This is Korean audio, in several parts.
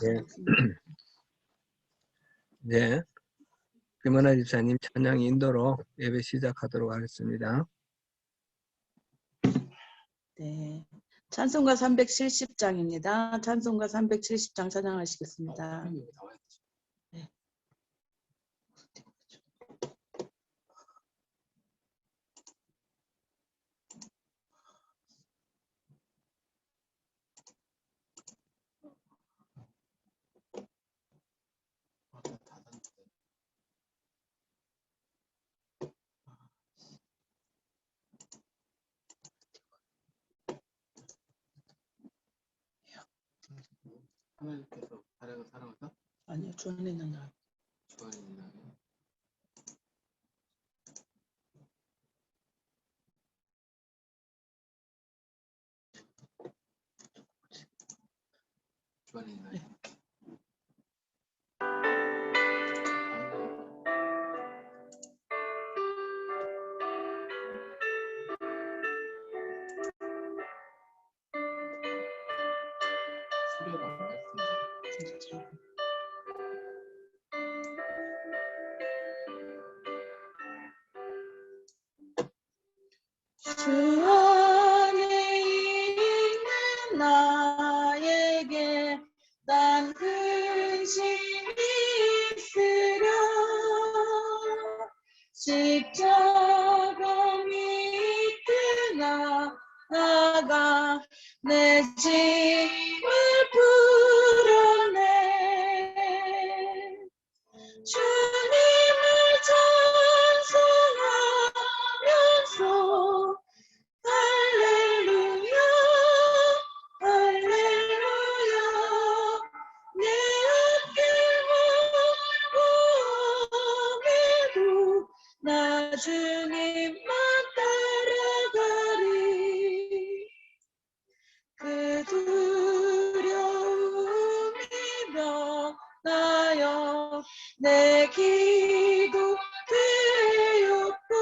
네. 네. 김은아 집사님 찬양 인도로 예배 시작하도록 하겠습니다. 네. 찬송가 370장입니다. 찬송가 370장 찬양하시겠습니다. 네. 하나님께서 사랑을 사랑하사? 아니요, 주 안에 있는 나. 주 안에 있는 나요. 주 안에 있나요? 수료가 말씀이죠. 주 안에 있는 나에게 난 근심이 있으려 십자가 밑에 나아가 내 짐을 풀어내 주님을 찬송하면서 할렐루야 할렐루야 내 어깨 멀고 나 주님만 따라가리 그 두려움이 변하여 내 기도 되었고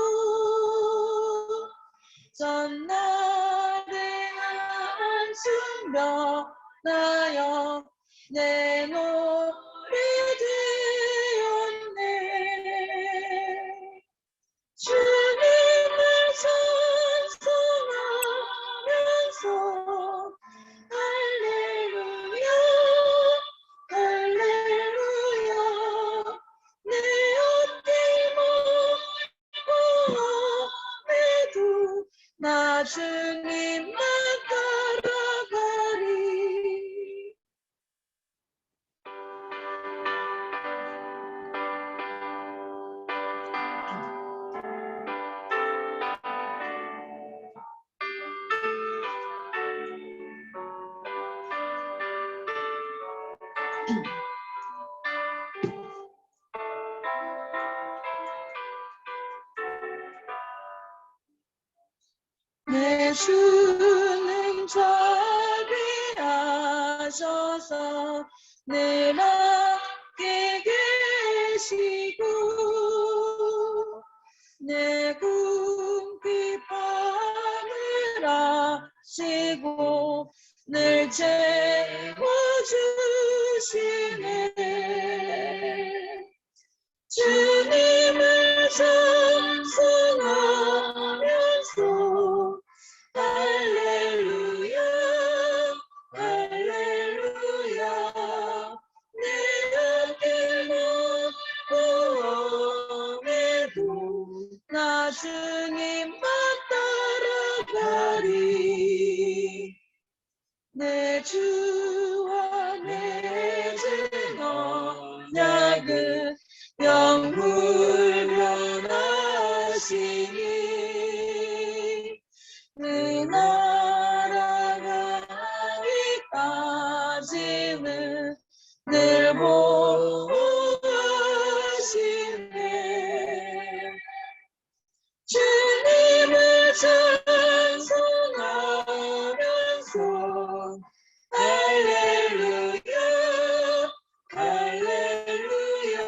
전날의 한숨 변하여 내 노래 되었네 주님을 찬송하면서 할렐루야 할렐루야 내 어깨 멀고 나 주님만 따라가리 내 주는 자비하셔서 늘 함께 계시고 내 궁핍함을 아시고 늘 채워주시네 주님을 찬송하면서 할렐루야 할렐루야 내 어깨 멀고 나 주님만 따라가리 내 주와 내 주 언약은 영불변하시니 그 나라가 이까지는 늘 보호하시네 주님을 찬송하면서 할렐루야 할렐루야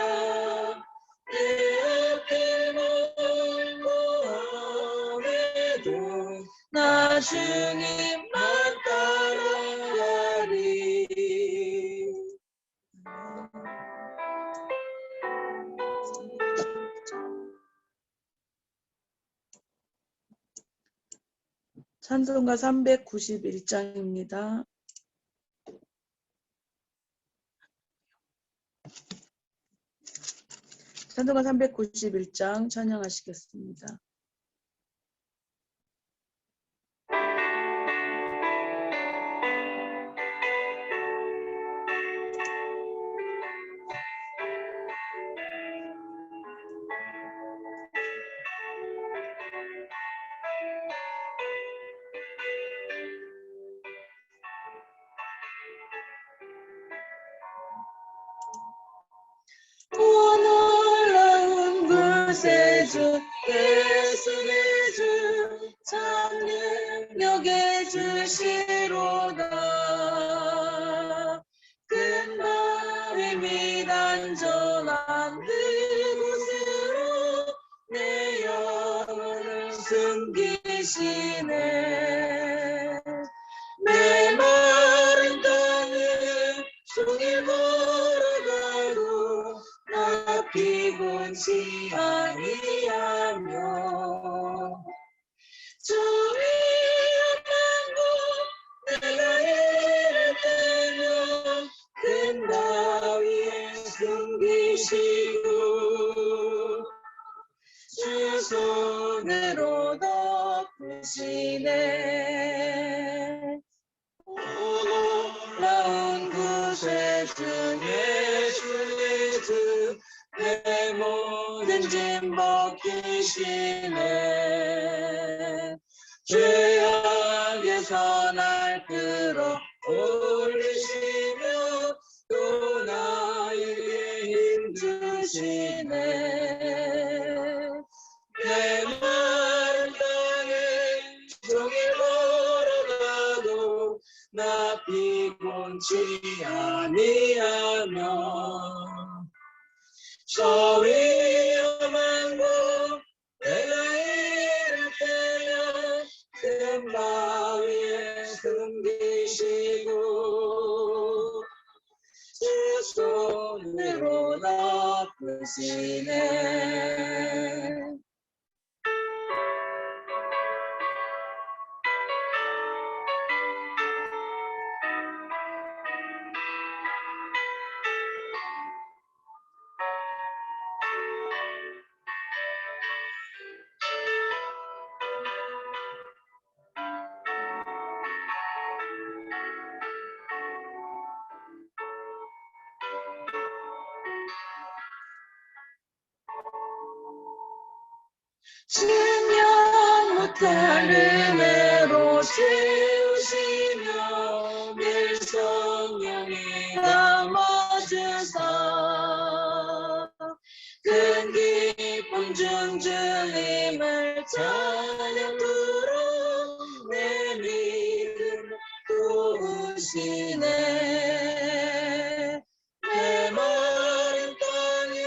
내 어깨 멀고 나 주님만 따라가리 찬송가 391장입니다. 찬송가 391장 찬양하시겠습니다. 올라온 곳에 주 예수의 주 참 능력의 주시로다. 큰 바위 안전한 그곳으로 내 영혼을 숨기시네. 메마른 땅을 종일 걸어가도 나 피곤치 아니하며 저 위험한 곳 내가 이를 때면 큰 바위에 숨기시고 주 손으로 덮으시네. 올라온 곳에 주 예수의 주 내 모든 짐 벗기시네. 죄악에서 날 끌어 올리시며 또 나에게 힘 주시네. 내 마른 땅에 종일 걸어가도 나 피곤치 아니하며 저 위험한 곳 내가 이를 때면 큰 바위에 숨기시고 주 손으로 덮으시네. 천년 못할 은혜로 채우시며 늘 성령이 감아주사 큰 기쁨 중 주님을 찬양으로 내 믿음 도우시네. 내 마른 땅에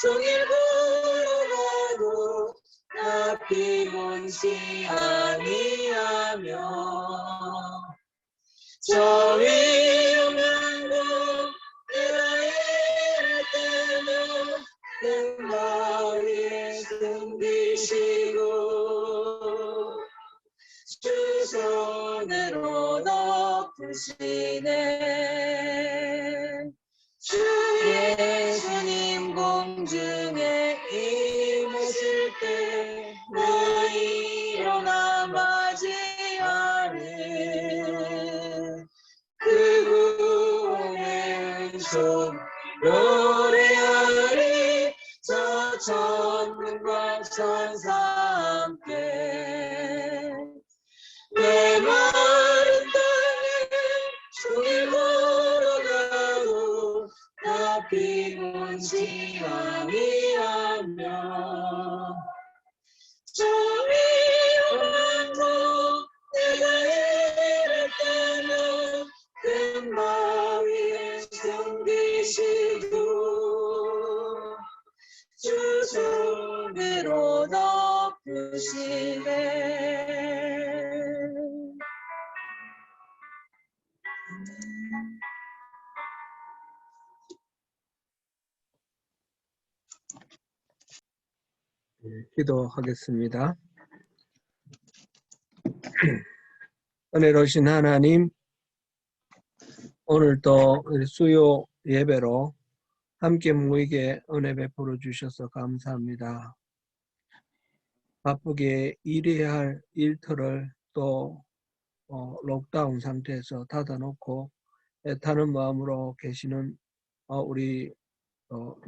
종일 걸어가도 나 피곤치 아니하며 저 위험한 곳 내가 이를 때면 큰 바위에 숨기시고 주 손으로 덮으시네. 주 예수님 공중에 임하실 때 나 일어나 맞이하네. 그 구원의 은총 노래하리 저 천군과 천사 함께. 내 마른 땅에 종일 걸어가도 나 피곤치 아니하며 저 위험한 곳 내가 이를 때면 큰 바위에 숨기시고 주 손으로 덮으시네. 기도하겠습니다. 은혜로우신 하나님, 오늘도 우리 수요 예배로 함께 모이게 은혜 베풀어 주셔서 감사합니다. 바쁘게 일해야 할 일터를 또 록다운 상태에서 닫아놓고 애타는 마음으로 계시는 우리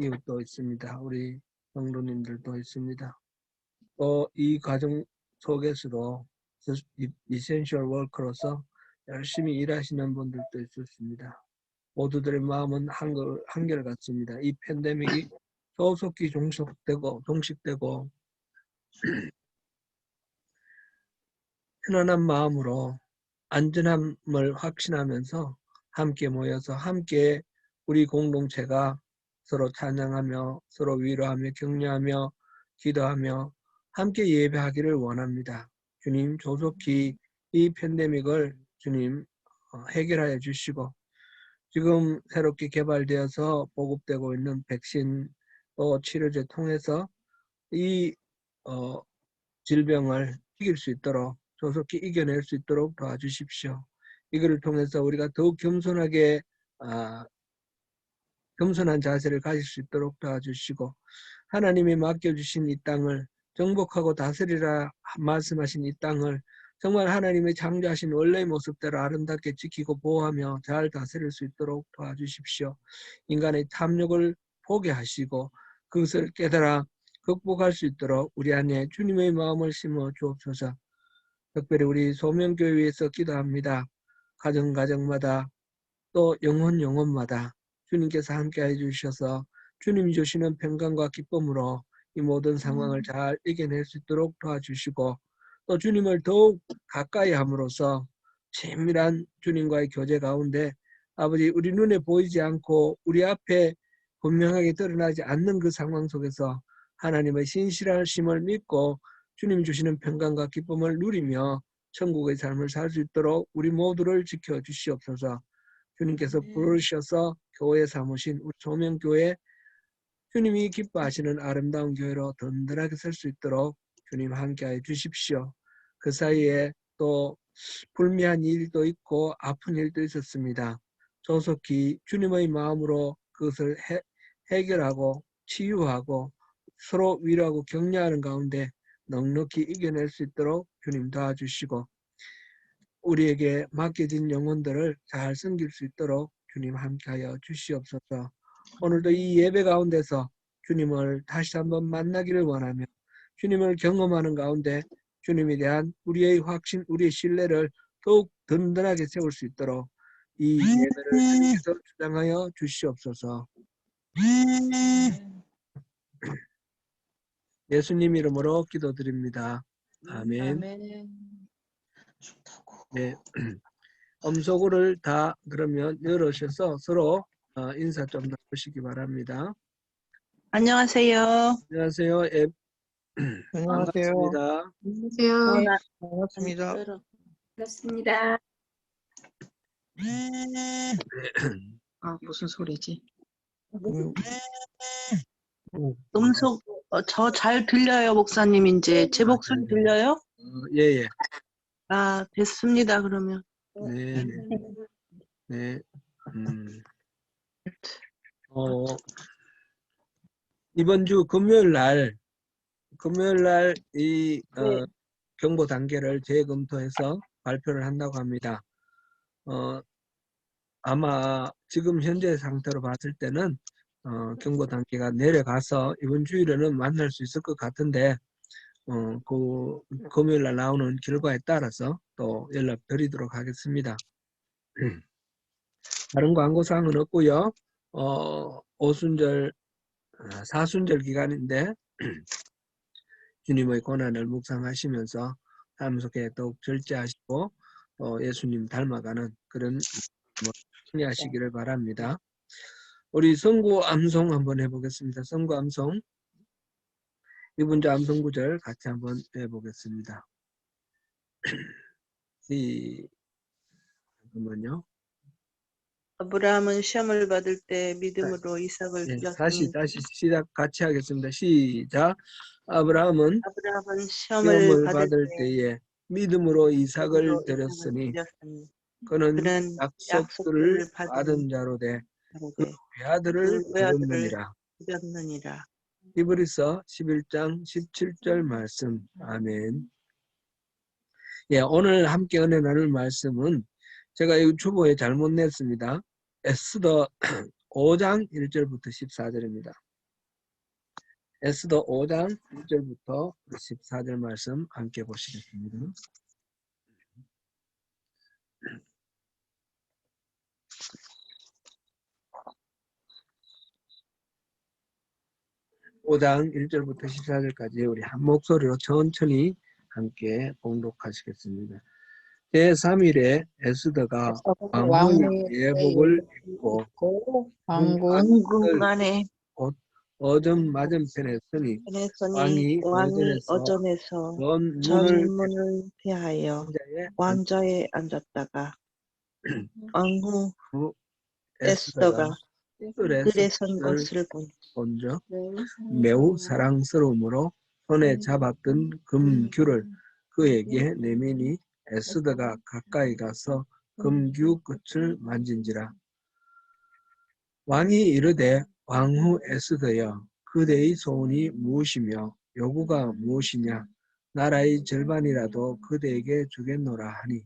이웃도 있습니다. 우리 성도님들도 있습니다. 또 이 과정 속에서도 이센셜 워커로서 열심히 일하시는 분들도 있었습니다. 모두들의 마음은 한결같습니다. 이 팬데믹이 조속히 종식되고 편안한 마음으로 안전함을 확신하면서 함께 모여서 함께 우리 공동체가 서로 찬양하며 서로 위로하며 격려하며 기도하며 함께 예배하기를 원합니다. 주님, 조속히 이 팬데믹을 주님 해결하여 주시고, 지금 새롭게 개발되어서 보급되고 있는 백신 또 치료제 통해서 이 질병을 이길 수 있도록 조속히 이겨낼 수 있도록 도와주십시오. 이거를 통해서 우리가 더욱 겸손한 자세를 가질 수 있도록 도와주시고, 하나님이 맡겨주신 이 땅을 정복하고 다스리라 말씀하신 이 땅을 정말 하나님의 창조하신 원래의 모습대로 아름답게 지키고 보호하며 잘 다스릴 수 있도록 도와주십시오. 인간의 탐욕을 포기하시고 그것을 깨달아 극복할 수 있도록 우리 안에 주님의 마음을 심어 주옵소서. 특별히 우리 소명교회에서 기도합니다. 가정마다 또 영혼마다 주님께서 함께해 주셔서 주님이 주시는 평강과 기쁨으로 이 모든 상황을 잘 이겨낼 수 있도록 도와주시고, 또 주님을 더욱 가까이 함으로써 친밀한 주님과의 교제 가운데 아버지, 우리 눈에 보이지 않고 우리 앞에 분명하게 드러나지 않는 그 상황 속에서 하나님의 신실하심을 믿고 주님 주시는 평강과 기쁨을 누리며 천국의 삶을 살 수 있도록 우리 모두를 지켜주시옵소서. 주님께서 부르셔서 교회 삼으신 우리 조명교회, 주님이 기뻐하시는 아름다운 교회로 든든하게 설 수 있도록 주님 함께하여 주십시오. 그 사이에 또 불미한 일도 있고 아픈 일도 있었습니다. 조속히 주님의 마음으로 그것을 해결하고 치유하고 서로 위로하고 격려하는 가운데 넉넉히 이겨낼 수 있도록 주님 도와주시고, 우리에게 맡겨진 영혼들을 잘 섬길 수 있도록 주님 함께하여 주시옵소서. 오늘도 이 예배 가운데서 주님을 다시 한번 만나기를 원하며 주님을 경험하는 가운데 주님에 대한 우리의 확신, 우리의 신뢰를 더욱 든든하게 세울 수 있도록 이 예배를 주님께서 주장하여 주시옵소서. 예수님 이름으로 기도드립니다. 아멘. 네. 음소거를 다 그러면 열으셔서 서로 인사 좀 나누시기 바랍니다. 안녕하세요. 안녕하세요. 안녕하세요. 반갑습니다. 안녕하세요. 반갑습니다. 반갑습니다. 아, 무슨 소리지? 음속, 저 잘 들려요, 목사님. 이제 제 목소리 들려요? 예. 아, 됐습니다, 그러면. 네. 네. 이번 주 금요일 날 이 경보 단계를 재검토해서 발표를 한다고 합니다. 아마 지금 현재 상태로 봤을 때는 경보 단계가 내려가서 이번 주일에는 만날 수 있을 것 같은데, 그 금요일 날 나오는 결과에 따라서 또 연락드리도록 하겠습니다. 다른 광고사항은 없고요. 사순절 기간인데 주님의 고난을 묵상하시면서 삶 속에 더욱 절제하시고 예수님 닮아가는 그런 승리하시기를 바랍니다. 우리 선구 암송 한번 해보겠습니다. 선구 암송. 이번 주 암송 구절 같이 한번 해보겠습니다. 잠깐만요. 아브라함은 시험을 받을 때 믿음으로 이삭을 다시 드렸습니다. 시작 같이 하겠습니다. 시작. 아브라함은 아브라함은 시험을 받을 때에 믿음으로 이삭을 드렸으니 그는 그는 약속들을 약속들을 받은 자로 돼 그 자로되 외아들을 그 외아들을 드렸느니라. 드렸느니라. 히브리서 11장 17절 말씀. 아멘. 예, 오늘 함께 은혜 나눌 말씀은 제가 유튜브에 잘못 냈습니다. 에스더 5장 1절부터 14절입니다. 에스더 5장 1절부터 14절 말씀 함께 보시겠습니다. 오 장 1절부터 14절까지 우리 한 목소리로 천천히 함께 봉독하시겠습니다. 제3일에 에스더가 왕의 예복을 입고 왕궁 안에 어전 맞은편에 서니 왕이 어전에서 어전에서 전문을 전문을 대하여 왕자의 왕좌에 앉았다가 왕후 에스더가 에스더가 뜰에 뜰에 선 선 것을 본즉 매우 사랑스러움으로 손에 잡았던 금규를 그에게 내미니 에스더가 가까이 가서 금규 끝을 만진지라. 왕이 이르되 왕후 에스더여 그대의 소원이 무엇이며 요구가 무엇이냐 나라의 절반이라도 그대에게 주겠노라 하니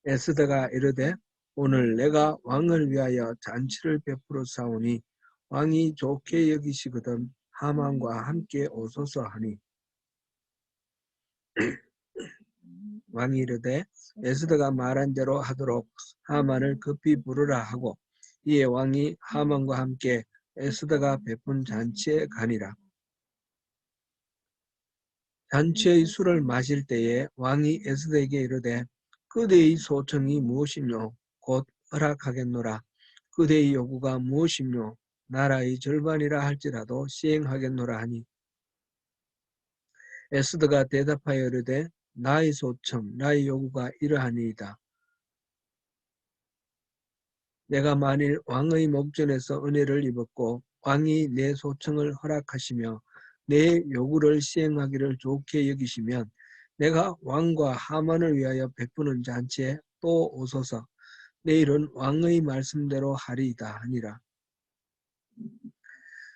에스더가 이르되 오늘 내가 왕을 위하여 잔치를 베풀어 사오니 왕이 좋게 여기시거든 하만과 함께 오소서 하니 왕이 이르되 에스더가 말한 대로 하도록 하만을 급히 부르라 하고 이에 왕이 하만과 함께 에스더가 베푼 잔치에 가니라. 잔치의 술을 마실 때에 왕이 에스더에게 이르되 그대의 소청이 무엇이뇨 곧 허락하겠노라. 그대의 요구가 무엇이뇨 나라의 절반이라 할지라도 시행하겠노라 하니 에스더가 대답하여 이르되 나의 소청 나의 요구가 이러하니이다. 내가 만일 왕의 목전에서 은혜를 입었고 왕이 내 소청을 허락하시며 내 요구를 시행하기를 좋게 여기시면 내가 왕과 하만을 위하여 베푸는 잔치에 또 오소서. 내일은 왕의 말씀대로 하리이다 하니라.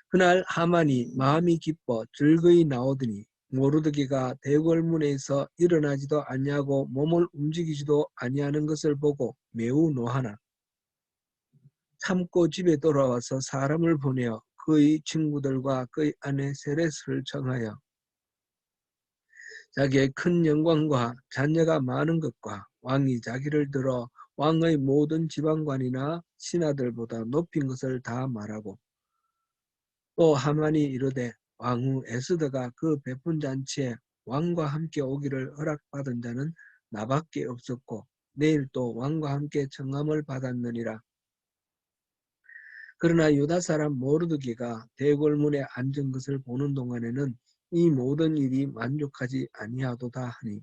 그날 하만이 마음이 기뻐 즐거이 나오더니 모르드게가 대궐문에서 일어나지도 아니하고 몸을 움직이지도 아니하는 것을 보고 매우 노하나 참고 집에 돌아와서 사람을 보내어 그의 친구들과 그의 아내 세레스를 청하여 자기의 큰 영광과 자녀가 많은 것과 왕이 자기를 들어 왕의 모든 지방관이나 신하들보다 높인 것을 다 말하고 또 하만이 이르되 왕후 에스더가 그 베푼 잔치에 왕과 함께 오기를 허락받은 자는 나밖에 없었고 내일 또 왕과 함께 청함을 받았느니라. 그러나 유다 사람 모르드게가 대궐문에 앉은 것을 보는 동안에는 이 모든 일이 만족하지 아니하도다 하니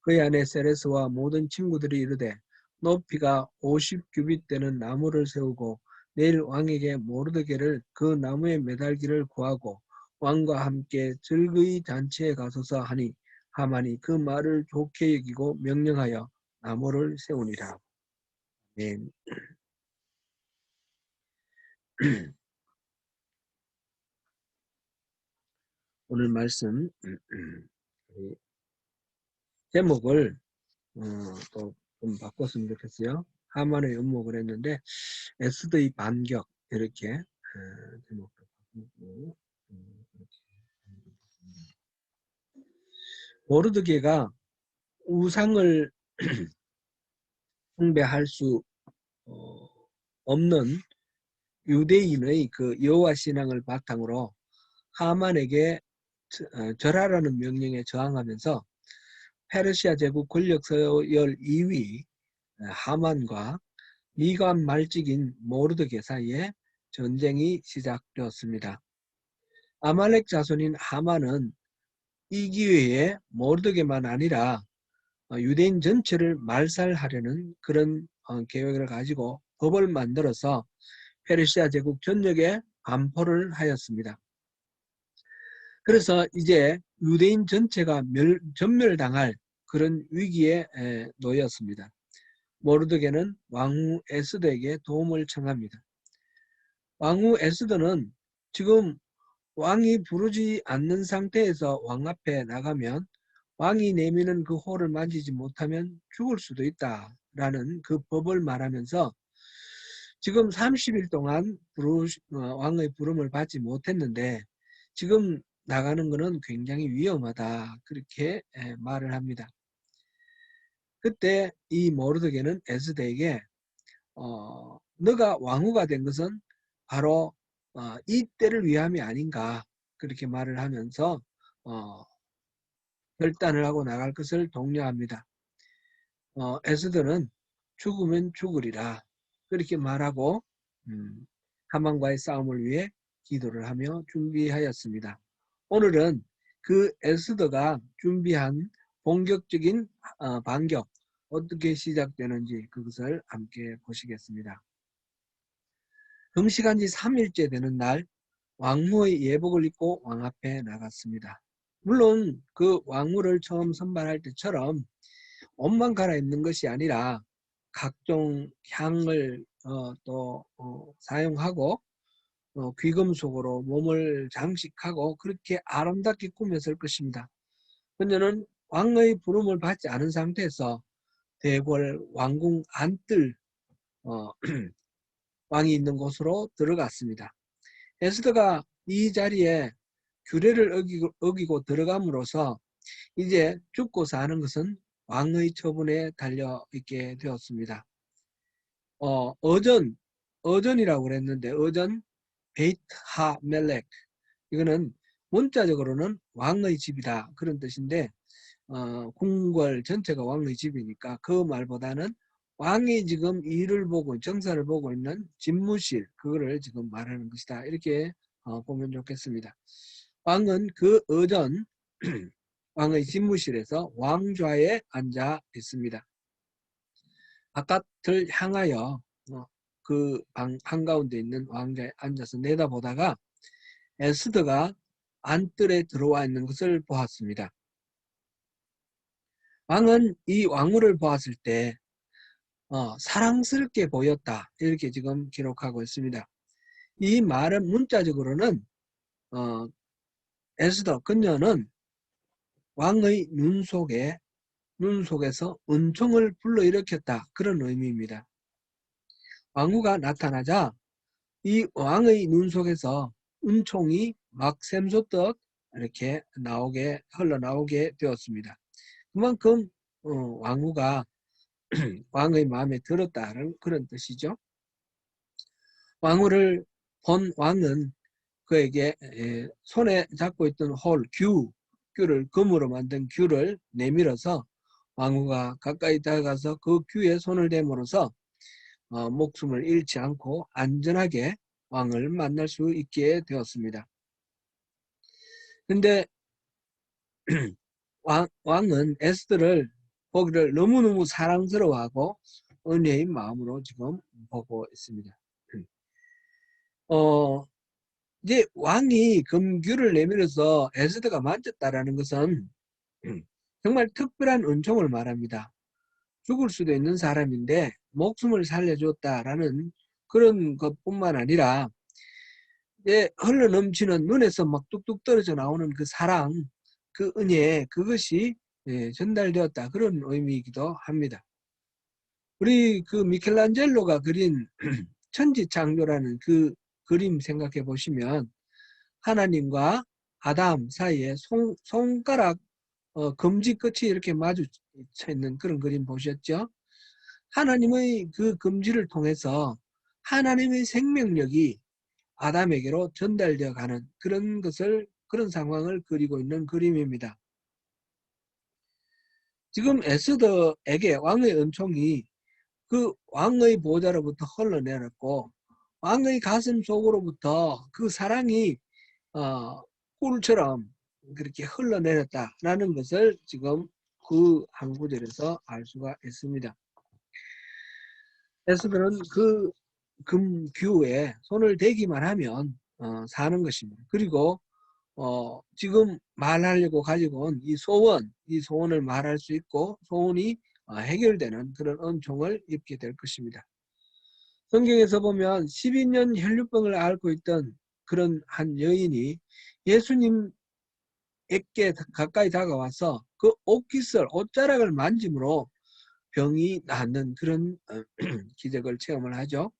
그의 아내 세레스와 모든 친구들이 이르되 높이가 50규빗 되는 나무를 세우고 내일 왕에게 모르드게를 그 나무에 매달기를 구하고 왕과 함께 즐거이 잔치에 가소서 하니 하만이 그 말을 좋게 여기고 명령하여 나무를 세우니라. 아멘. 오늘 말씀 제목을 또 좀 바꿨으면 좋겠어요. 하만의 음목을 했는데 에스더의 반격 이렇게 제목도 바꾸고 모르드게가 우상을 숭배할 수 없는 유대인의 그 여호와 신앙을 바탕으로 하만에게 절하라는 명령에 저항하면서 페르시아 제국 권력 서열 2위 하만과 미관 말직인 모르드게 사이에 전쟁이 시작되었습니다. 아말렉 자손인 하만은 이 기회에 모르드게만 아니라 유대인 전체를 말살하려는 그런 계획을 가지고 법을 만들어서 페르시아 제국 전역에 반포를 하였습니다. 그래서 이제 유대인 전체가 전멸당할 그런 위기에 놓였습니다. 모르드게는 왕후 에스더에게 도움을 청합니다. 왕후 에스더는 지금 왕이 부르지 않는 상태에서 왕 앞에 나가면 왕이 내미는 그 호를 만지지 못하면 죽을 수도 있다라는 그 법을 말하면서 지금 30일 동안 왕의 부름을 받지 못했는데 지금 나가는 것은 굉장히 위험하다 그렇게 말을 합니다. 그때 이 모르드게는 에스더에게 너가 왕후가 된 것은 바로 이 때를 위함이 아닌가 그렇게 말을 하면서 결단을 하고 나갈 것을 독려합니다. 에스더는 죽으면 죽으리라 그렇게 말하고 하만과의 싸움을 위해 기도를 하며 준비하였습니다. 오늘은 그 에스더가 준비한 본격적인 반격 어떻게 시작되는지 그것을 함께 보시겠습니다. 금식한 지 3일째 되는 날 왕후의 예복을 입고 왕 앞에 나갔습니다. 물론 그 왕후를 처음 선발할 때처럼 옷만 갈아입는 것이 아니라 각종 향을 사용하고 귀금속으로 몸을 장식하고 그렇게 아름답게 꾸몄을 것입니다. 그녀는 왕의 부름을 받지 않은 상태에서 대궐 왕궁 안뜰 왕이 있는 곳으로 들어갔습니다. 에스더가 이 자리에 규례를 어기고 들어감으로써 이제 죽고 사는 것은 왕의 처분에 달려있게 되었습니다. 어전이라고 그랬는데 어전 베이트 하 멜렉 이거는 문자적으로는 왕의 집이다 그런 뜻인데 궁궐 전체가 왕의 집이니까 그 말보다는 왕이 지금 일을 보고 정사를 보고 있는 집무실 그거를 지금 말하는 것이다 이렇게 보면 좋겠습니다. 왕은 그 어전 왕의 집무실에서 왕좌에 앉아 있습니다. 바깥을 향하여 그 방 한가운데 있는 왕좌에 앉아서 내다보다가 에스더가 안뜰에 들어와 있는 것을 보았습니다. 왕은 이 왕후를 보았을 때 사랑스럽게 보였다 이렇게 지금 기록하고 있습니다. 이 말은 문자적으로는 에스더 그녀는 왕의 눈 속에서 은총을 불러일으켰다 그런 의미입니다. 왕후가 나타나자 이 왕의 눈 속에서 은총이 막 샘솟듯 이렇게 흘러나오게 되었습니다. 그만큼 왕후가 왕의 마음에 들었다는 그런 뜻이죠. 왕후를 본 왕은 그에게 손에 잡고 있던 귤을 금으로 만든 귤을 내밀어서 왕후가 가까이 다가가서 그 귤에 손을 댐으로써 목숨을 잃지 않고 안전하게 왕을 만날 수 있게 되었습니다. 근데 왕은 에스더를 보기를 너무너무 사랑스러워하고 은혜의 마음으로 지금 보고 있습니다. 이제 왕이 금귤을 내밀어서 에스더가 만졌다라는 것은 정말 특별한 은총을 말합니다. 죽을 수도 있는 사람인데 목숨을 살려줬다라는 그런 것뿐만 아니라 이제 흘러넘치는 눈에서 막 뚝뚝 떨어져 나오는 그 사랑, 그 은혜, 그것이 전달되었다 그런 의미이기도 합니다. 우리 그 미켈란젤로가 그린 천지창조라는 그 그림 생각해 보시면 하나님과 아담 사이에 손가락 검지 끝이 이렇게 마주쳐 있는 그런 그림 보셨죠? 하나님의 그 검지를 통해서 하나님의 생명력이 아담에게로 전달되어 가는 그런 상황을 그리고 있는 그림입니다. 지금 에스더에게 왕의 은총이 그 왕의 보좌로부터 흘러내렸고 왕의 가슴 속으로부터 그 사랑이 꿀처럼 그렇게 흘러내렸다라는 것을 지금 그 한 구절에서 알 수가 있습니다. 에스더는 그 금규에 손을 대기만 하면 사는 것입니다. 그리고 지금 말하려고 가지고 온 이 소원을 말할 수 있고 소원이 해결되는 그런 은총을 입게 될 것입니다. 성경에서 보면 12년 혈류병을 앓고 있던 그런 한 여인이 예수님에게 가까이 다가와서 그 옷깃을 옷자락을 만짐으로 병이 낫는 그런 기적을 체험을 하죠.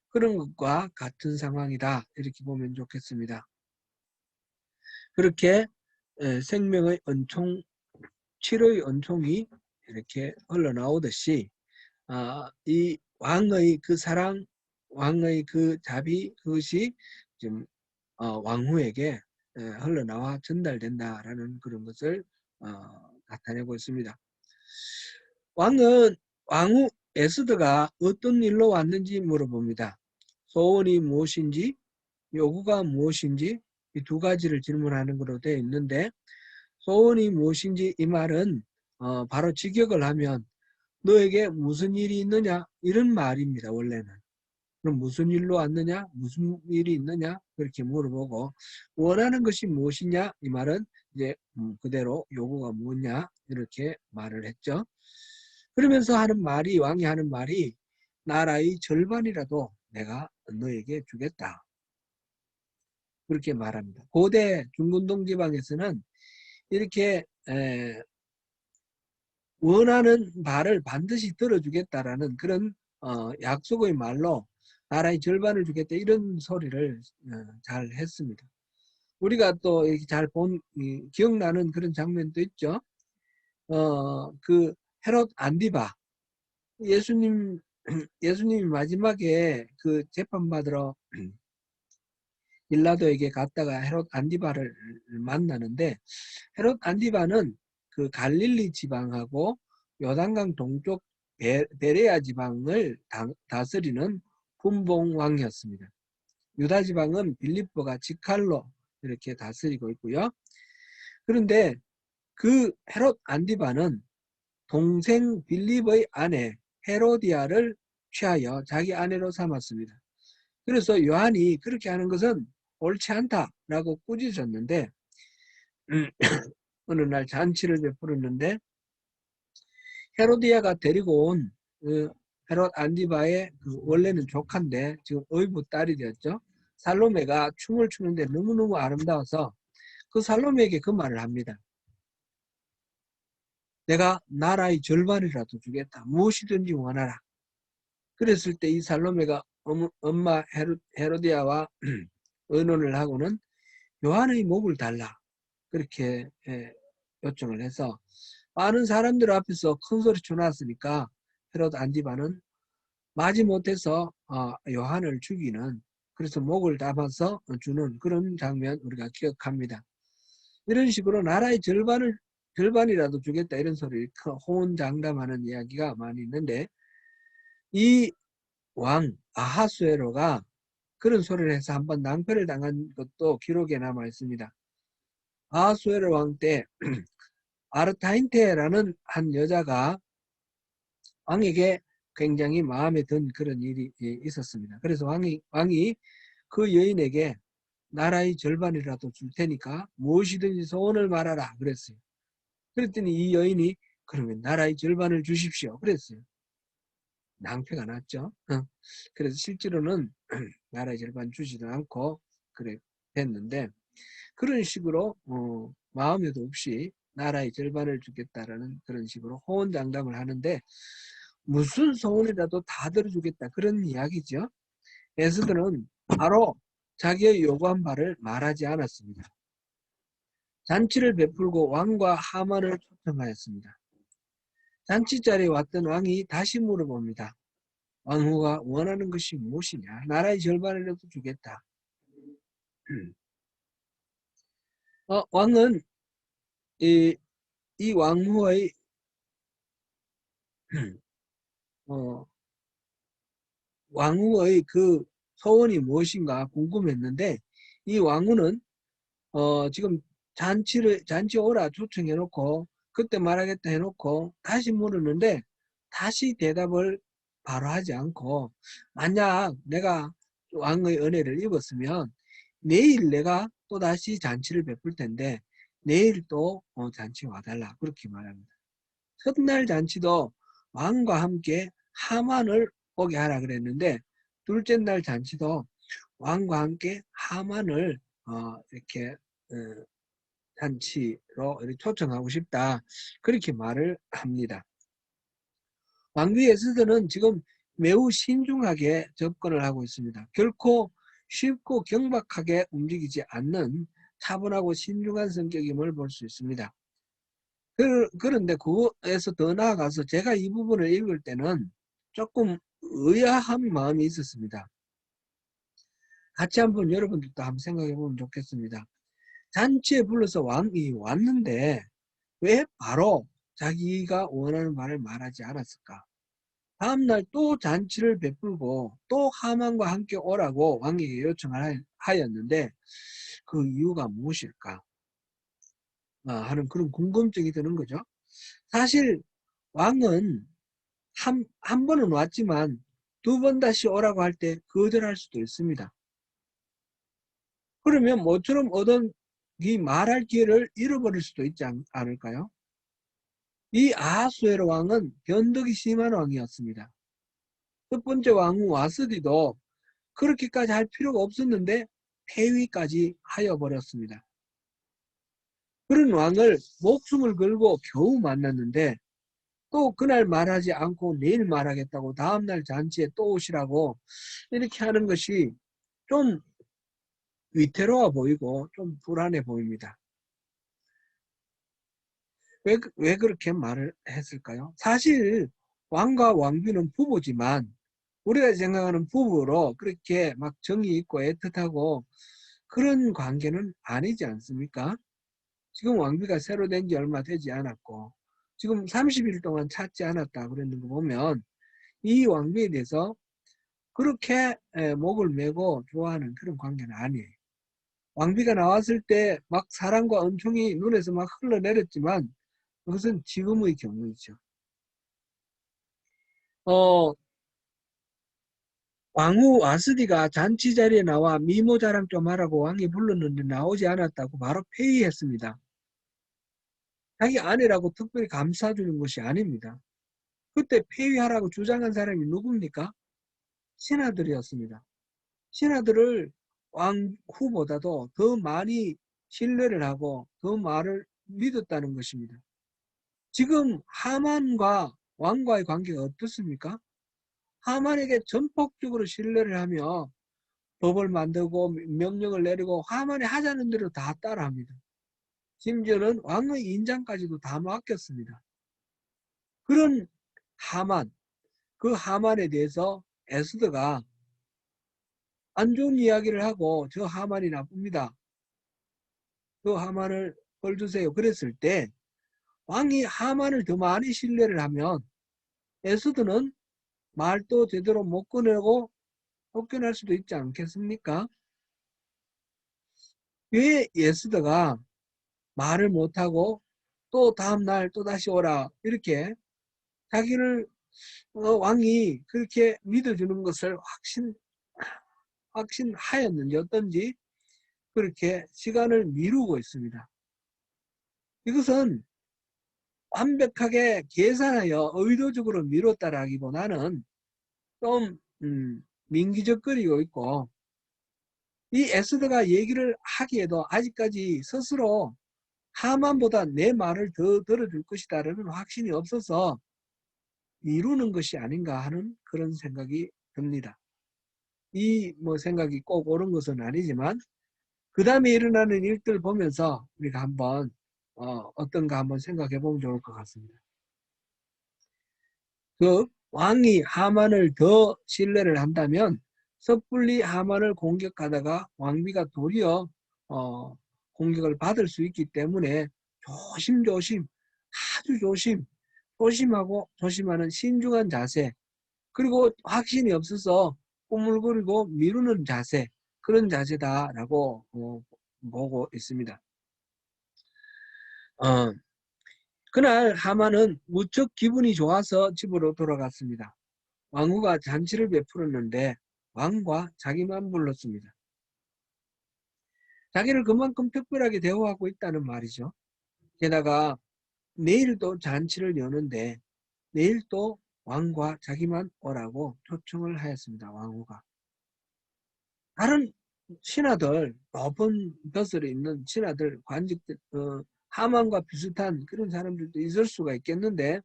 그런 것과 같은 상황이다 이렇게 보면 좋겠습니다. 그렇게 생명의 은총, 치료의 은총이 이렇게 흘러나오듯이 이 왕의 그 사랑, 왕의 그 자비 그것이 지금 왕후에게 흘러나와 전달된다라는 그런 것을 나타내고 있습니다. 왕후 에스더가 어떤 일로 왔는지 물어봅니다. 소원이 무엇인지, 요구가 무엇인지 이 두 가지를 질문하는 것으로 되어 있는데 소원이 무엇인지 이 말은 바로 직역을 하면 너에게 무슨 일이 있느냐 이런 말입니다. 원래는. 그럼 무슨 일로 왔느냐 무슨 일이 있느냐 그렇게 물어보고 원하는 것이 무엇이냐 이 말은 이제 그대로 요구가 뭐냐 이렇게 말을 했죠. 그러면서 왕이 하는 말이 나라의 절반이라도 내가 너에게 주겠다. 그렇게 말합니다. 고대 중근동 지방에서는 이렇게 원하는 바를 반드시 들어주겠다라는 그런 약속의 말로 나라의 절반을 주겠다 이런 소리를 잘 했습니다. 우리가 또 이렇게 잘 기억나는 그런 장면도 있죠. 그 헤롯 안디바 예수님이 마지막에 그 재판받으러 빌라도에게 갔다가 헤롯 안디바를 만나는데 헤롯 안디바는 그 갈릴리 지방하고 요단강 동쪽 베레아 지방을 다스리는 분봉왕이었습니다. 유다 지방은 빌립보가 직할로 이렇게 다스리고 있고요. 그런데 그 헤롯 안디바는 동생 빌립의 아내 헤로디아를 취하여 자기 아내로 삼았습니다. 그래서 요한이 그렇게 하는 것은 옳지 않다라고 꾸짖었는데 어느 날 잔치를 베풀었는데 헤로디아가 데리고 온 헤롯 안디바의 원래는 조카인데 지금 의붓 딸이 되었죠. 살로메가 춤을 추는데 너무너무 아름다워서 그 살로메에게 그 말을 합니다. 내가 나라의 절반이라도 주겠다. 무엇이든지 원하라. 그랬을 때 이 살로메가 엄마 헤로디아와 의논을 하고는 요한의 목을 달라. 그렇게 요청을 해서 많은 사람들 앞에서 큰 소리 쳐놨으니까 헤롯 안디바는 마지못해서 요한을 죽이는 그래서 목을 담아서 주는 그런 장면 우리가 기억합니다. 이런 식으로 나라의 절반이라도 주겠다 이런 소리 호언장담하는 이야기가 많이 있는데 이 왕 아하수에로가 그런 소리를 해서 한번 낭패를 당한 것도 기록에 남아 있습니다. 아하수에로 왕 때 아르타인테라는 한 여자가 왕에게 굉장히 마음에 든 그런 일이 있었습니다. 그래서 왕이 그 여인에게 나라의 절반이라도 줄 테니까 무엇이든지 소원을 말하라 그랬어요. 그랬더니 이 여인이 그러면 나라의 절반을 주십시오 그랬어요. 낭패가 났죠. 그래서 실제로는 나라의 절반 주지도 않고 그래 됐는데 그런 식으로 마음에도 없이 나라의 절반을 주겠다라는 그런 식으로 호언장담을 하는데 무슨 소원이라도 다 들어주겠다 그런 이야기죠. 에스더는 바로 자기의 요구한 바를 말하지 않았습니다. 잔치를 베풀고 왕과 하만을 초청하였습니다. 잔치 자리에 왔던 왕이 다시 물어봅니다. 왕후가 원하는 것이 무엇이냐? 나라의 절반이라도 주겠다. 왕은 이 왕후의 왕후의 그 소원이 무엇인가 궁금했는데 이 왕후는 지금 잔치 오라 초청해놓고 그때 말하겠다 해놓고 다시 물었는데 다시 대답을 바로 하지 않고 만약 내가 왕의 은혜를 입었으면 내일 내가 또 다시 잔치를 베풀 텐데 내일 또 잔치 와달라 그렇게 말합니다. 첫날 잔치도 왕과 함께 하만을 오게 하라 그랬는데 둘째 날 잔치도 왕과 함께 하만을 이렇게 잔치로 이렇게 초청하고 싶다 그렇게 말을 합니다. 왕비 에스더는 지금 매우 신중하게 접근을 하고 있습니다. 결코 쉽고 경박하게 움직이지 않는 차분하고 신중한 성격임을 볼 수 있습니다. 그런데 그거에서 더 나아가서 제가 이 부분을 읽을 때는 조금 의아한 마음이 있었습니다. 같이 한번 여러분들도 한번 생각해 보면 좋겠습니다. 잔치에 불러서 왕이 왔는데 왜 바로 자기가 원하는 말을 말하지 않았을까? 다음날 또 잔치를 베풀고 또 하만과 함께 오라고 왕에게 요청을 하였는데 그 이유가 무엇일까? 하는 그런 궁금증이 드는 거죠. 사실 왕은 한 번은 왔지만 두 번 다시 오라고 할 때 거절할 수도 있습니다. 그러면 모처럼 얻은 이 말할 기회를 잃어버릴 수도 있지 않을까요? 이 아하수에로 왕은 변덕이 심한 왕이었습니다. 첫 번째 왕후 와스디도 그렇게까지 할 필요가 없었는데 폐위까지 하여버렸습니다. 그런 왕을 목숨을 걸고 겨우 만났는데 또 그날 말하지 않고 내일 말하겠다고 다음날 잔치에 또 오시라고 이렇게 하는 것이 좀 위태로워 보이고 좀 불안해 보입니다. 왜 그렇게 말을 했을까요? 사실 왕과 왕비는 부부지만 우리가 생각하는 부부로 그렇게 막 정이 있고 애틋하고 그런 관계는 아니지 않습니까? 지금 왕비가 새로 된 지 얼마 되지 않았고 지금 30일 동안 찾지 않았다 그랬는 거 보면 이 왕비에 대해서 그렇게 목을 메고 좋아하는 그런 관계는 아니에요. 왕비가 나왔을 때 막 사랑과 은총이 눈에서 막 흘러내렸지만 그것은 지금의 경우이죠. 왕후 와스디가 잔치 자리에 나와 미모 자랑 좀 하라고 왕이 불렀는데 나오지 않았다고 바로 폐위했습니다. 자기 아내라고 특별히 감싸주는 것이 아닙니다. 그때 폐위하라고 주장한 사람이 누굽니까? 신하들이었습니다. 신하들을 왕후보다도 더 많이 신뢰를 하고 더 말을 믿었다는 것입니다. 지금 하만과 왕과의 관계가 어떻습니까? 하만에게 전폭적으로 신뢰를 하며 법을 만들고 명령을 내리고 하만이 하자는 대로 다 따라합니다. 심지어는 왕의 인장까지도 다 맡겼습니다. 그런 하만, 그 하만에 대해서 에스더가 안 좋은 이야기를 하고 저 하만이 나쁩니다. 그 하만을 벌 주세요. 그랬을 때 왕이 하만을 더 많이 신뢰를 하면 에스더는 말도 제대로 못 꺼내고 쫓겨날 수도 있지 않겠습니까? 왜 에스더가 말을 못하고 또 다음날 또 다시 오라 이렇게 자기를 왕이 그렇게 믿어주는 것을 확신하였는지 어떤지 그렇게 시간을 미루고 있습니다. 이것은 완벽하게 계산하여 의도적으로 미뤘다라기보다는 좀 민기적거리고 있고 이 에스더가 얘기를 하기에도 아직까지 스스로 하만보다 내 말을 더 들어줄 것이다라는 확신이 없어서 미루는 것이 아닌가 하는 그런 생각이 듭니다. 이 생각이 꼭 옳은 것은 아니지만 그 다음에 일어나는 일들 보면서 우리가 한번 어떤가 한번 생각해 보면 좋을 것 같습니다. 그 왕이 하만을 더 신뢰를 한다면 섣불리 하만을 공격하다가 왕비가 도리어 공격을 받을 수 있기 때문에 조심조심 아주 조심하고 조심하는 신중한 자세 그리고 확신이 없어서 꾸물거리고 미루는 자세 그런 자세다라고 보고 있습니다. 그날 하만은 무척 기분이 좋아서 집으로 돌아갔습니다. 왕후가 잔치를 베풀었는데 왕과 자기만 불렀습니다. 자기를 그만큼 특별하게 대우하고 있다는 말이죠. 게다가 내일 또 잔치를 여는데 내일 또 왕과 자기만 오라고 초청을 하였습니다. 왕후가. 다른 신하들, 높은 벼슬에 있는 신하들, 관직들, 하만과 비슷한 그런 사람들도 있을 수가 있겠는데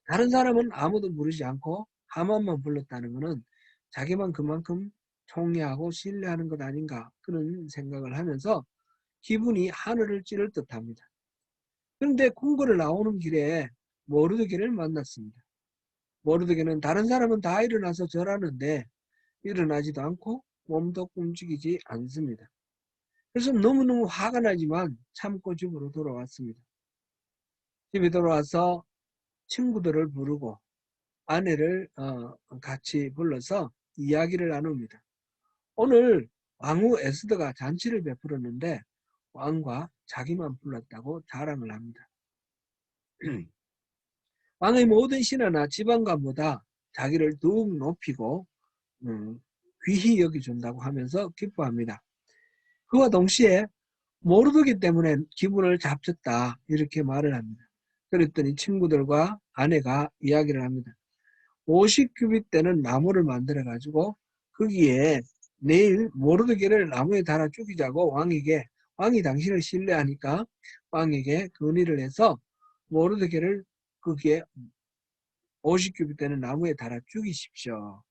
다른 사람은 아무도 부르지 않고 하만만 불렀다는 것은 자기만 그만큼 총애하고 신뢰하는 것 아닌가 그런 생각을 하면서 기분이 하늘을 찌를 듯합니다. 그런데 궁궐을 나오는 길에 모르드게를 만났습니다. 모르드게는 다른 사람은 다 일어나서 절하는데 일어나지도 않고 몸도 움직이지 않습니다. 그래서 너무너무 화가 나지만 참고 집으로 돌아왔습니다. 집에 돌아와서 친구들을 부르고 아내를 같이 불러서 이야기를 나눕니다. 오늘 왕후 에스더가 잔치를 베풀었는데 왕과 자기만 불렀다고 자랑을 합니다. 왕의 모든 신하나 지방관보다 자기를 더욱 높이고 귀히 여겨준다고 하면서 기뻐합니다. 그와 동시에 모르드게 때문에 기분을 잡쳤다 이렇게 말을 합니다. 그랬더니 친구들과 아내가 이야기를 합니다. 50규빗 되는 나무를 만들어 가지고 거기에 내일 모르드게를 나무에 달아 죽이자고 왕이 당신을 신뢰하니까 왕에게 건의를 해서 모르드게를 거기에 50규빗 되는 나무에 달아 죽이십시오.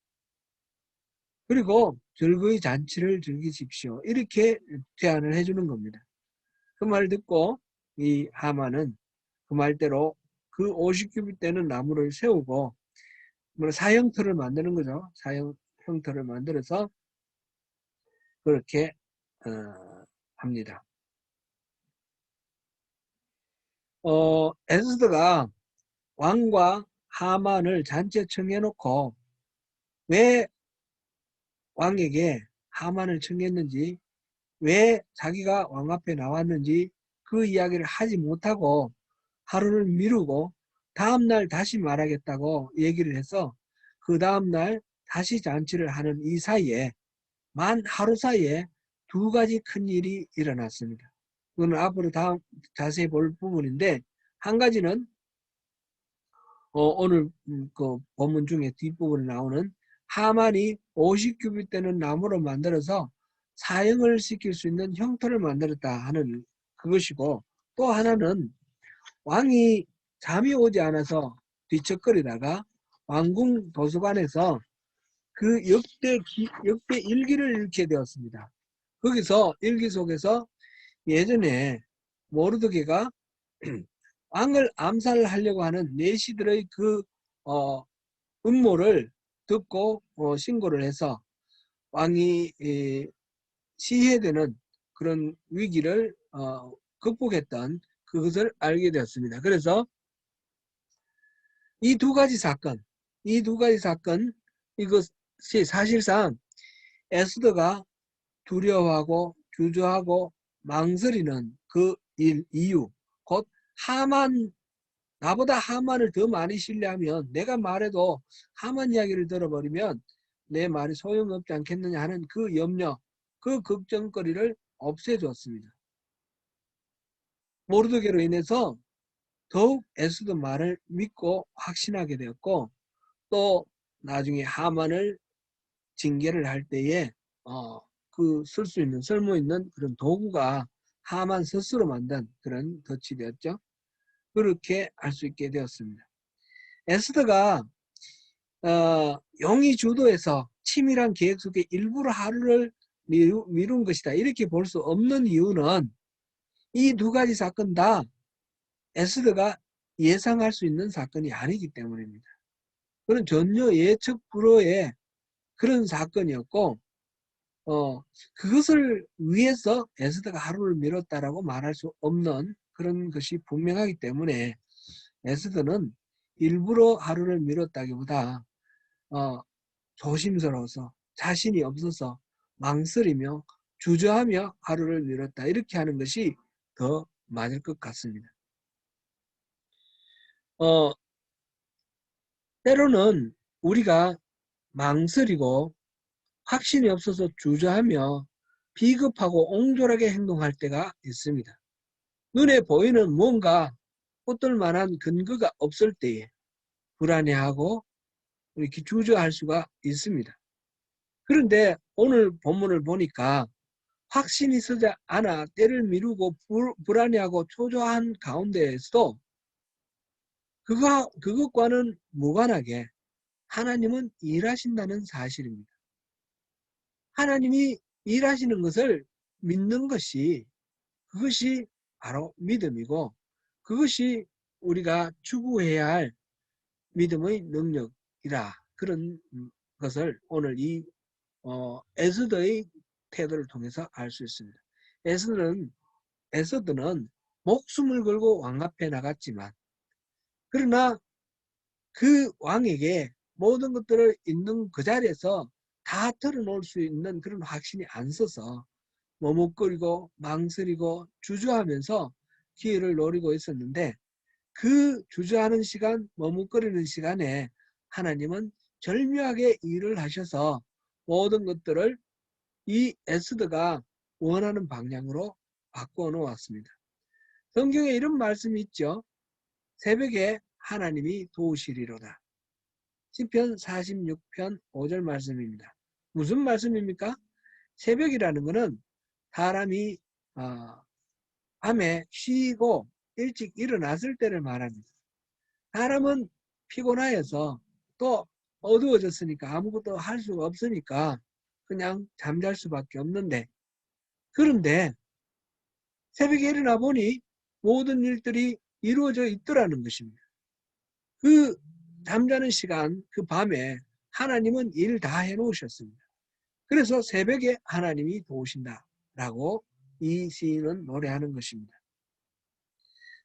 그리고 즐거이 잔치를 즐기십시오. 이렇게 제안을 해주는 겁니다. 그 말 듣고 이 하만은 그 말대로 그 50규빗 되는 나무를 세우고 사형터를 만드는 거죠. 사형터를 만들어서 그렇게 합니다. 에스더가 왕과 하만을 잔치에 청해놓고 왜 왕에게 하만을 청했는지 왜 자기가 왕 앞에 나왔는지 그 이야기를 하지 못하고 하루를 미루고 다음날 다시 말하겠다고 얘기를 해서 그 다음날 다시 잔치를 하는 이 사이에 만 하루 사이에 두 가지 큰 일이 일어났습니다. 그건 앞으로 다음 자세히 볼 부분인데 한 가지는 오늘 그 본문 중에 뒷부분에 나오는 하만이 50규빗 되는 나무로 만들어서 사형을 시킬 수 있는 형터를 만들었다 하는 그것이고 또 하나는 왕이 잠이 오지 않아서 뒤척거리다가 왕궁 도서관에서 그 역대 일기를 읽게 되었습니다. 거기서 일기 속에서 예전에 모르드게가 왕을 암살하려고 하는 내시들의 그 음모를 듣고 신고를 해서 왕이 시해되는 그런 위기를 극복했던 그것을 알게 되었습니다. 그래서 이 두 가지 사건 이것이 사실상 에스더가 두려워하고 주저하고 망설이는 그 이유 곧 나보다 하만을 더 많이 신뢰하면 내가 말해도 하만 이야기를 들어버리면 내 말이 소용없지 않겠느냐 하는 그 염려 그 걱정거리를 없애줬습니다. 모르드게로 인해서 더욱 에스더 말을 믿고 확신하게 되었고 또 나중에 하만을 징계를 할 때에 그 쓸 수 있는 쓸모 있는 그런 도구가 하만 스스로 만든 그런 덫이 되었죠. 그렇게 할 수 있게 되었습니다. 에스더가 용이 주도해서 치밀한 계획 속에 일부러 하루를 미룬 것이다. 이렇게 볼 수 없는 이유는 이 두 가지 사건 다 에스더가 예상할 수 있는 사건이 아니기 때문입니다. 그런 전혀 예측 불허의 그런 사건이었고 그것을 위해서 에스더가 하루를 미뤘다라고 말할 수 없는 그런 것이 분명하기 때문에 에스더는 일부러 하루를 미뤘다기보다 조심스러워서 자신이 없어서 망설이며 주저하며 하루를 미뤘다 이렇게 하는 것이 더 맞을 것 같습니다. 때로는 우리가 망설이고 확신이 없어서 주저하며 비겁하고 옹졸하게 행동할 때가 있습니다. 눈에 보이는 뭔가 붙들 만한 근거가 없을 때에 불안해하고 이렇게 주저할 수가 있습니다. 그런데 오늘 본문을 보니까 확신이 서지 않아 때를 미루고 불안해하고 초조한 가운데에서도 그것과는 무관하게 하나님은 일하신다는 사실입니다. 하나님이 일하시는 것을 믿는 것이 그것이 바로 믿음이고 그것이 우리가 추구해야 할 믿음의 능력이라 그런 것을 오늘 이 에스더의 태도를 통해서 알 수 있습니다. 에스더는 목숨을 걸고 왕 앞에 나갔지만 그러나 그 왕에게 모든 것들을 있는 그 자리에서 다 털어놓을 수 있는 그런 확신이 안 서서 머뭇거리고 망설이고 주저하면서 기회를 노리고 있었는데 그 주저하는 시간, 머뭇거리는 시간에 하나님은 절묘하게 일을 하셔서 모든 것들을 이 에스더가 원하는 방향으로 바꾸어 놓았습니다. 성경에 이런 말씀이 있죠. 새벽에 하나님이 도우시리로다. 시편 46편 5절 말씀입니다. 무슨 말씀입니까? 새벽이라는 것은 사람이 밤에 쉬고 일찍 일어났을 때를 말합니다. 사람은 피곤하여서 또 어두워졌으니까 아무것도 할 수가 없으니까 그냥 잠잘 수밖에 없는데 그런데 새벽에 일어나 보니 모든 일들이 이루어져 있더라는 것입니다. 그 잠자는 시간, 그 밤에 하나님은 일 다 해놓으셨습니다. 그래서 새벽에 하나님이 도우신다라고 이 시인은 노래하는 것입니다.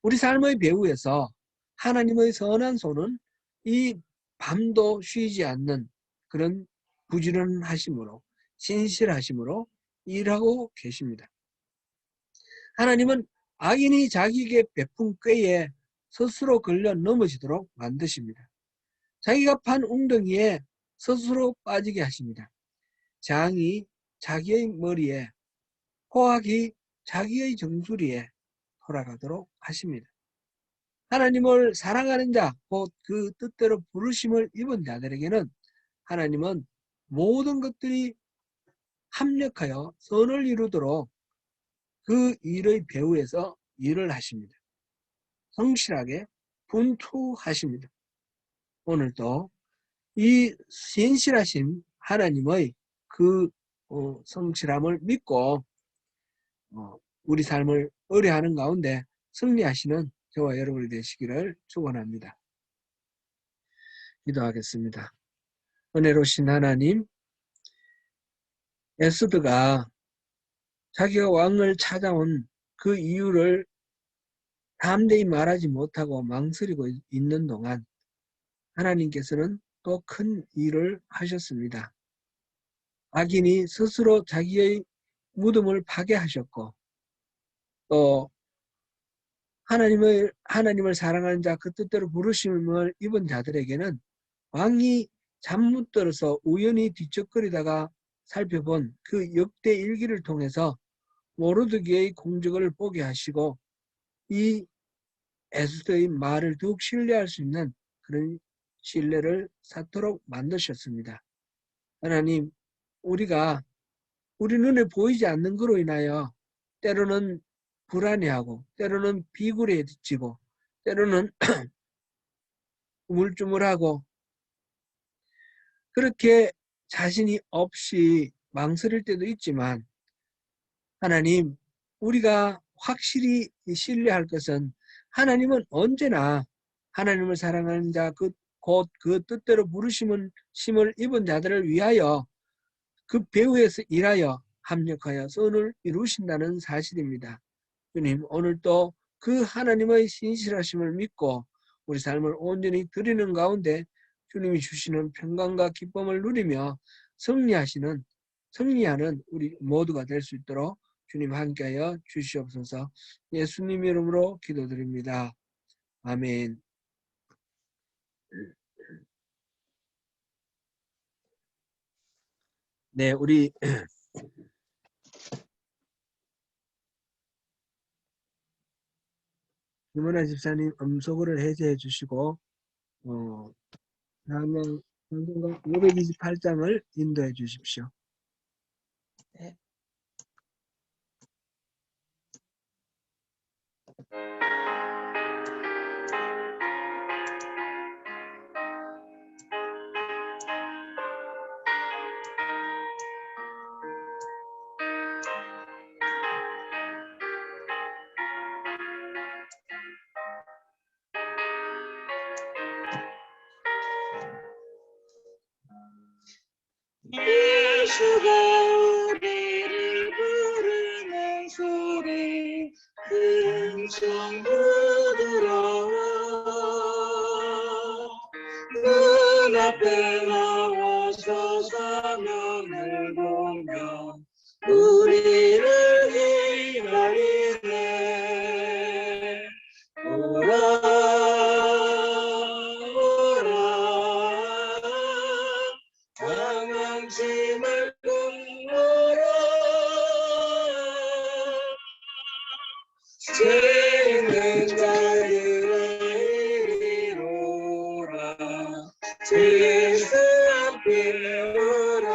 우리 삶의 배후에서 하나님의 선한 손은 이 밤도 쉬지 않는 그런 부지런하심으로 신실하심으로 일하고 계십니다. 하나님은 악인이 자기에게 베푼 꾀에 스스로 걸려 넘어지도록 만드십니다. 자기가 판 웅덩이에 스스로 빠지게 하십니다. 장이 자기의 머리에, 포악이 자기의 정수리에 돌아가도록 하십니다. 하나님을 사랑하는 자, 곧 그 뜻대로 부르심을 입은 자들에게는 하나님은 모든 것들이 합력하여 선을 이루도록 그 일의 배후에서 일을 하십니다. 성실하게 분투하십니다. 오늘도 이 신실하신 하나님의 그 성실함을 믿고 우리 삶을 의뢰하는 가운데 승리하시는 저와 여러분이 되시기를 축원합니다. 기도하겠습니다. 은혜로우신 하나님, 에스더가 자기가 왕을 찾아온 그 이유를 담대히 말하지 못하고 망설이고 있는 동안 하나님께서는 또 큰 일을 하셨습니다. 악인이 스스로 자기의 무덤을 파괴하셨고 또 하나님을 사랑하는 자, 그 뜻대로 부르심을 입은 자들에게는 왕이 잠 못 들어서 우연히 뒤척거리다가 살펴본 그 역대 일기를 통해서 모르드게의 공적을 보게 하시고 이 에스더의 말을 더욱 신뢰할 수 있는 그런 신뢰를 쌓도록 만드셨습니다. 하나님, 우리가 우리 눈에 보이지 않는 것으로 인하여 때로는 불안해하고 때로는 비굴해지고 때로는 우물쭈물하고 그렇게 자신이 없이 망설일 때도 있지만 하나님, 우리가 확실히 신뢰할 것은 하나님은 언제나 하나님을 사랑하는 자, 곧 그 뜻대로 부르심을 입은 자들을 위하여 그 배후에서 일하여 합력하여 선을 이루신다는 사실입니다. 주님, 오늘도 그 하나님의 신실하심을 믿고 우리 삶을 온전히 드리는 가운데 주님이 주시는 평강과 기쁨을 누리며 승리하는 우리 모두가 될 수 있도록 주님 함께하여 주시옵소서. 예수님 이름으로 기도드립니다. 아멘. 네, 우리 김원아 집사님 음소거를 해제해 주시고 다음은 성경과 528장을 인도해 주십시오. 네. 예수가 우리를 부르는 소리 큰 성부들아 눈앞에 나와서 사명을 보며 우리를 기다리네. 오라 오라 당황치 말고 오라 죄 있는 자들아 이리로라 주 예수 앞에 오라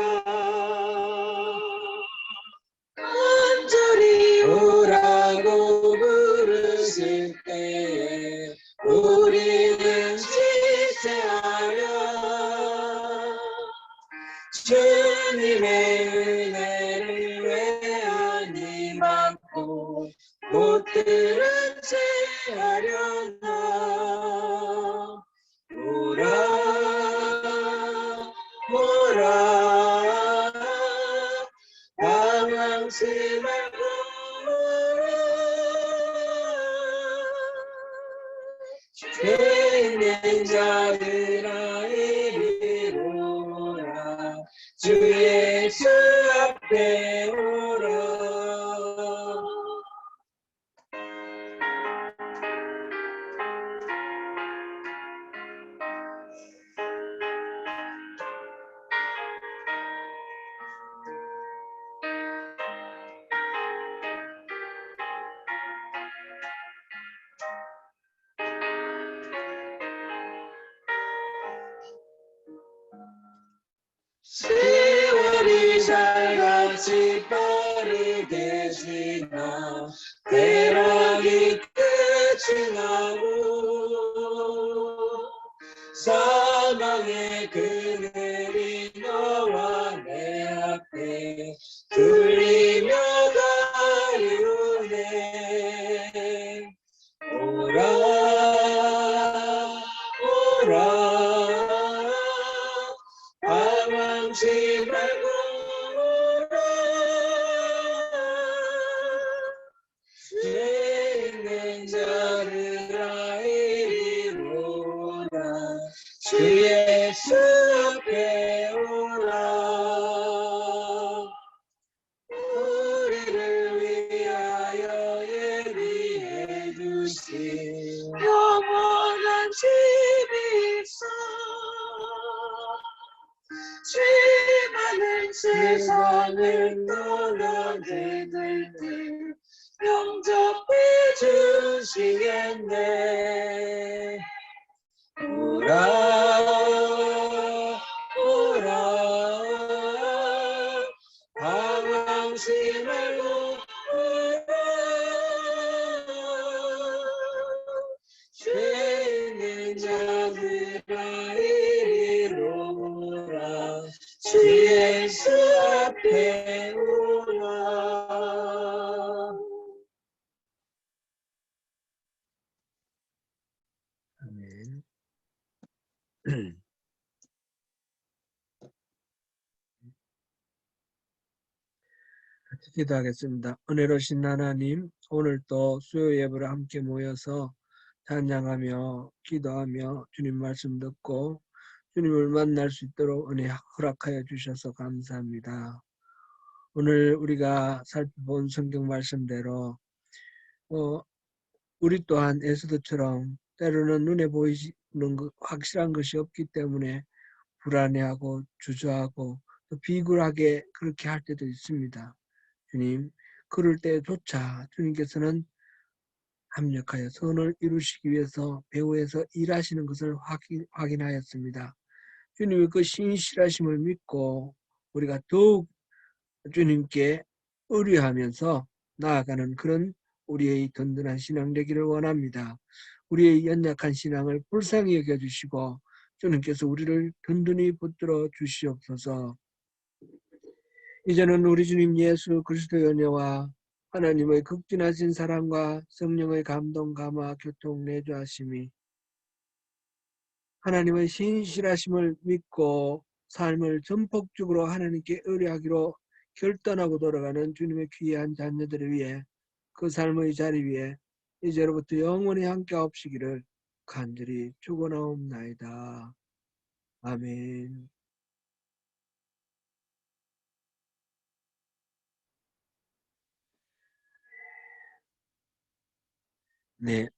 간절히 오라고 부르실 때에 우리는 지체하여 주님의 은혜를 외연히 받고 못 들은 채 하려나. 오라 오라 당황치 말고 죄 있는 자들아 이리로 오라 주 예수 앞에 오라. 세월이 살같이 빠르게 지나 때로니 끝이 나고 사망의 그늘이 너와 내 앞에 들리며 가리우네. 오라 오라 당황치 말고 오라 죄 있는 자들아 이리로 오라 주 예수 앞에 오라. 우리를 위하여 예비해 주신 영원한 집이 있어 죄 많은 세상을 떠나게 될 때 영접해 주시겠네. 오라 오라 당황치 말고 오라 죄 있는 자들아 이리로 오라 주 예수 앞에 오라. 아멘. 같이 기도하겠습니다. 은혜로신 하나님, 오늘 또 수요 예배로 함께 모여서 찬양하며 기도하며 주님 말씀 듣고 주님을 만날 수 있도록 은혜 허락하여 주셔서 감사합니다. 오늘 우리가 살펴본 성경 말씀대로 우리 또한 에스더처럼 때로는 눈에 보이는 확실한 것이 없기 때문에 불안해하고 주저하고 또 비굴하게 그렇게 할 때도 있습니다. 주님, 그럴 때조차 주님께서는 합력하여 선을 이루시기 위해서 배후에서 일하시는 것을 확인하였습니다. 주님의 그 신실하심을 믿고 우리가 더욱 주님께 의뢰하면서 나아가는 그런 우리의 든든한 신앙 되기를 원합니다. 우리의 연약한 신앙을 불쌍히 여겨주시고 주님께서 우리를 든든히 붙들어 주시옵소서. 이제는 우리 주님 예수 그리스도의 은혜와 하나님의 극진하신 사랑과 성령의 감동, 감화, 교통, 내주하심이 하나님의 신실하심을 믿고 삶을 전폭적으로 하나님께 의뢰하기로 결단하고 돌아가는 주님의 귀한 자녀들을 위해 그 삶의 자리 위에 이제로부터 영원히 함께 하옵시기를 간절히 축원하옵나이다. 아멘. 네.